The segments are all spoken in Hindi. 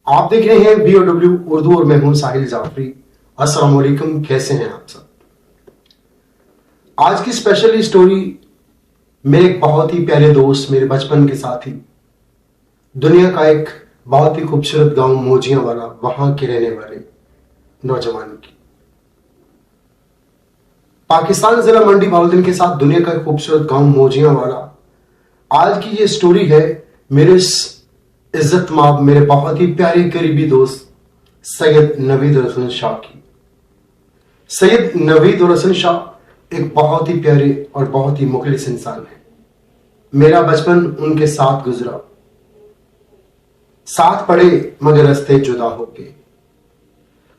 आप देख रहे हैं BOW उर्दू और मैं हूं साहिल जाफरी। अस्सलाम वालेकुम, कैसे हैं आप सब। आज की स्पेशल स्टोरी मेरे एक बहुत ही प्यारे दोस्त, मेरे बचपन के साथी, दुनिया का एक बहुत ही खूबसूरत गांव मोजियां वाला, वहां के रहने वाले नौजवान की। पाकिस्तान जिला मंडी बाउद्दीन के साथ दुनिया का एक खूबसूरत गांव मोजियां वाला। आज की ये स्टोरी है मेरे इज्जत माब, मेरे बहुत ही प्यारे करीबी दोस्त सैयद नवीद उल हसन शाह की। सैयद नवीद उल हसन शाह एक बहुत ही प्यारे और बहुत ही मुखलिस इंसान है। मेरा बचपन उनके साथ गुजरा, साथ पढ़े मगर रास्ते जुदा हो गए।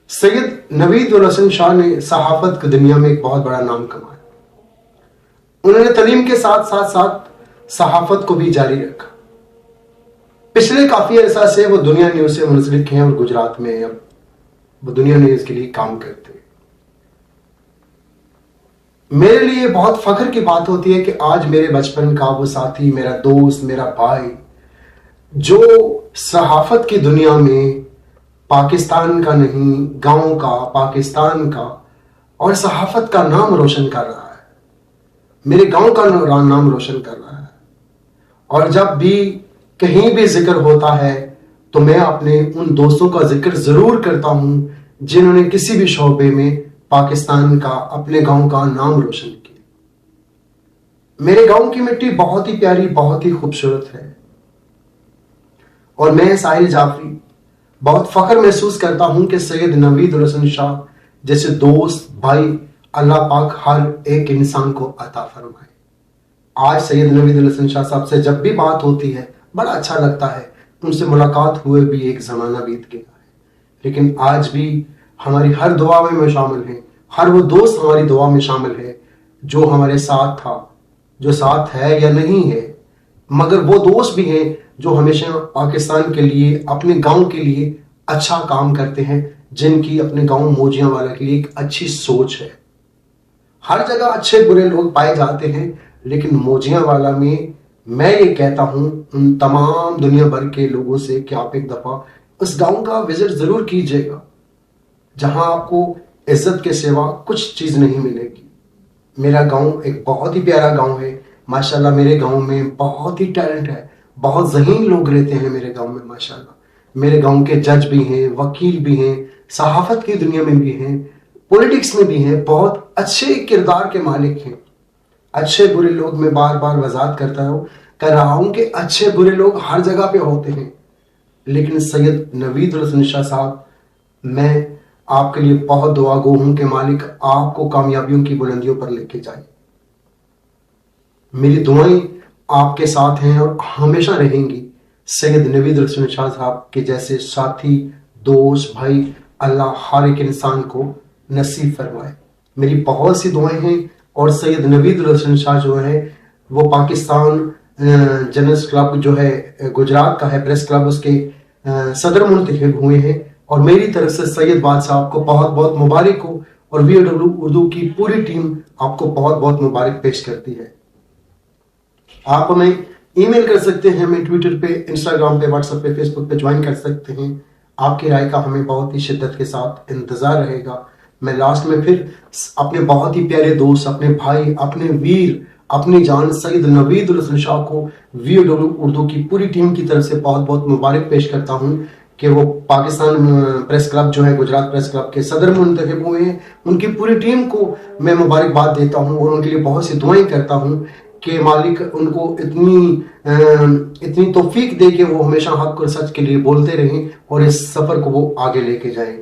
सैयद नवीद उल हसन शाह ने सहाफत की दुनिया में एक बहुत बड़ा नाम कमाया। उन्होंने तालीम के साथ साथ साथ सहाफत को भी जारी रखा। पिछले काफी अरसा से वो दुनिया न्यूज से मुंसलिक हैं और गुजरात में अब वो दुनिया न्यूज के लिए काम करते हैं। मेरे लिए बहुत फख्र की बात होती है कि आज मेरे बचपन का वो साथी, मेरा दोस्त, मेरा भाई, जो सहाफत की दुनिया में पाकिस्तान का नहीं, गांव का, पाकिस्तान का और सहाफत का नाम रोशन कर रहा है, मेरे गांव का नाम रोशन कर रहा है। और जब भी कहीं भी जिक्र होता है तो मैं अपने उन दोस्तों का जिक्र जरूर करता हूं जिन्होंने किसी भी शोबे में पाकिस्तान का, अपने गांव का नाम रोशन किया। मेरे गांव की मिट्टी बहुत ही प्यारी, बहुत ही खूबसूरत है और मैं साहिल जाफरी बहुत फख्र महसूस करता हूं कि सैयद नवीद उल हसन शाह जैसे दोस्त, भाई अल्लाह पाक हर एक इंसान को अता फरमाए। आज सैयद नवीद उल हसन शाह साहब से जब भी बात होती है बड़ा अच्छा लगता है। उनसे मुलाकात हुए भी एक जमाना बीत गया है, लेकिन आज भी हमारी हर दुआ में शामिल है। हर वो दोस्त हमारी दुआ में शामिल है जो हमारे साथ था, जो साथ है या नहीं है, मगर वो दोस्त भी हैं जो हमेशा पाकिस्तान के लिए, अपने गांव के लिए अच्छा काम करते हैं, जिनकी अपने गांव मोजियां वाला के लिए एक अच्छी सोच है। हर जगह अच्छे बुरे लोग पाए जाते हैं, लेकिन मोजियां वाला में मैं ये कहता हूं उन तमाम दुनिया भर के लोगों से कि आप एक दफा उस गांव का विजिट जरूर कीजिएगा, जहां आपको इज्जत के सिवा कुछ चीज नहीं मिलेगी। मेरा गांव एक बहुत ही प्यारा गांव है माशाल्लाह। मेरे गांव में बहुत ही टैलेंट है, बहुत ज़हीन लोग रहते हैं मेरे गांव में माशाल्लाह। मेरे गांव के जज भी हैं, वकील भी हैं, सहाफत की दुनिया में भी हैं, पॉलिटिक्स में भी हैं, बहुत अच्छे किरदार के मालिक हैं। अच्छे बुरे लोग, मैं बार बार वजाहत कर रहा हूं कि अच्छे बुरे लोग हर जगह पे होते हैं, लेकिन सैयद नवीद उल हसन शाह साहब, मैं आपके लिए बहुत दुआ गो हूं कि मालिक आपको कामयाबियों की बुलंदियों पर लेके जाए। मेरी दुआएं आपके साथ हैं और हमेशा रहेंगी। सैयद नवीद उल हसन शाह साहब के जैसे साथी, दोस्त, भाई अल्लाह हर एक इंसान को नसीब फरमाए। मेरी बहुत सी दुआएं हैं। और सैयद नवीद उल हसन शाह जो है वो पाकिस्तान जर्नलिस्ट क्लब जो है गुजरात का है, प्रेस क्लब, उसके सदर मुंतखब हुए हैं। और मेरी तरफ से सैयद बादशाह आपको बहुत बहुत मुबारक हो और BOW उर्दू की पूरी टीम आपको बहुत बहुत मुबारक पेश करती है। आप हमें ईमेल कर सकते हैं, हमें ट्विटर पे, इंस्टाग्राम पे, व्हाट्सएप पे, फेसबुक पे ज्वाइन कर सकते हैं। आपकी राय का हमें बहुत ही शिद्दत के साथ इंतजार रहेगा। मैं लास्ट में फिर अपने बहुत ही प्यारे दोस्त, अपने भाई, अपने वीर, अपनी जान सैयद नवीद उल हसन शाह को BOW उर्दू की पूरी टीम की तरफ से बहुत बहुत मुबारक पेश करता हूं कि वो पाकिस्तान प्रेस क्लब जो है, गुजरात प्रेस क्लब के सदर मुंतखब हुए हैं। उनकी पूरी टीम को मैं मुबारकबाद देता हूं और उनके लिए बहुत सी दुआएं करता हूं कि मालिक उनको इतनी तौफीक दे कि वो हमेशा हक और सच के लिए बोलते रहें और इस सफर को वो आगे लेके जाएं।